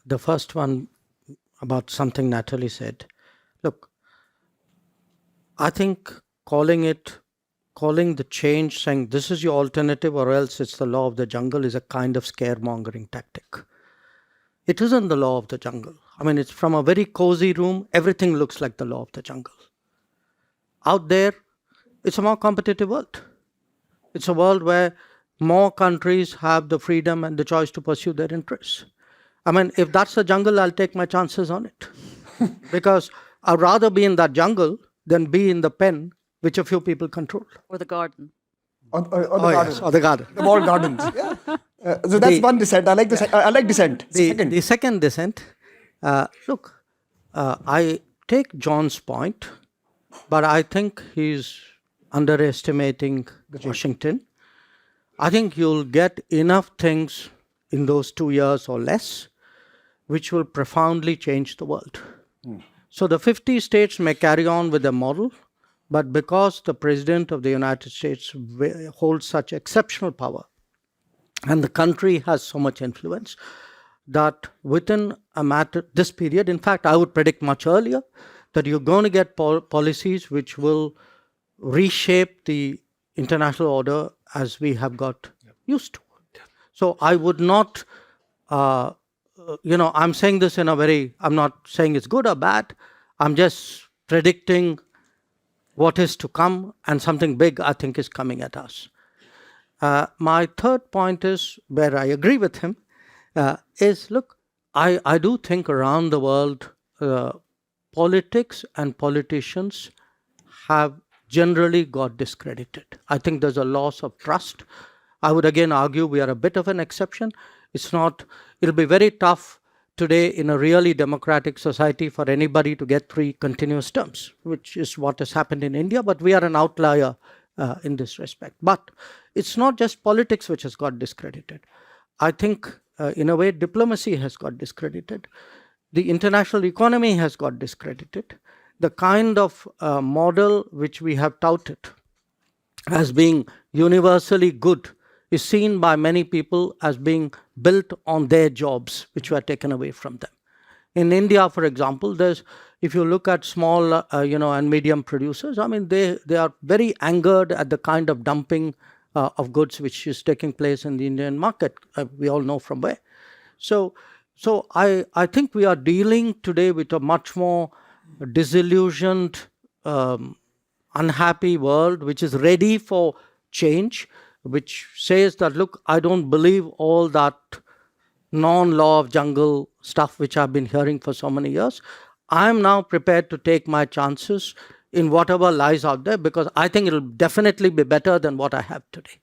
The first one about something Natalie said. Look, I think calling the change, saying this is your alternative or else it's the law of the jungle, is a kind of scaremongering tactic. It isn't the law of the jungle. I mean, it's from a very cozy room, everything looks like the law of the jungle. Out there, it's a more competitive world. It's a world where more countries have the freedom and the choice to pursue their interests. I mean, if that's the jungle, I'll take my chances on it. Because I'd rather be in that jungle than be in the pen, which a few people control. Or the garden. Or the garden. Yes, or the garden. The walled gardens. Yeah. So that's one dissent. I like this. I like dissent. The second dissent, look, I take John's point, but I think he's underestimating Washington. I think you'll get enough things in those 2 years or less, which will profoundly change the world. So the 50 states may carry on with their model, but because the President of the United States holds such exceptional power, and the country has so much influence, that within this period, in fact, I would predict much earlier, that you're going to get policies which will reshape the international order as we have got used to. So I would not, I'm saying this in a very, I'm not saying it's good or bad, I'm just predicting what is to come, and something big, I think, is coming at us. My third point is, where I agree with him, is, look, I do think around the world, politics and politicians have generally got discredited. I think there's a loss of trust. I would again argue we are a bit of an exception. It'll be very tough today in a really democratic society for anybody to get 3 continuous terms, which is what has happened in India, but we are an outlier in this respect. But it's not just politics which has got discredited. I think, in a way, diplomacy has got discredited. The international economy has got discredited. The kind of model which we have touted as being universally good is seen by many people as being built on their jobs, which were taken away from them. In India, for example, if you look at small, and medium producers, I mean, they are very angered at the kind of dumping of goods which is taking place in the Indian market. We all know from where. So I think we are dealing today with a much more disillusioned, unhappy world, which is ready for change, which says that, look, I don't believe all that non-law of jungle stuff which I've been hearing for so many years. I'm now prepared to take my chances in whatever lies out there, because I think it'll definitely be better than what I have today.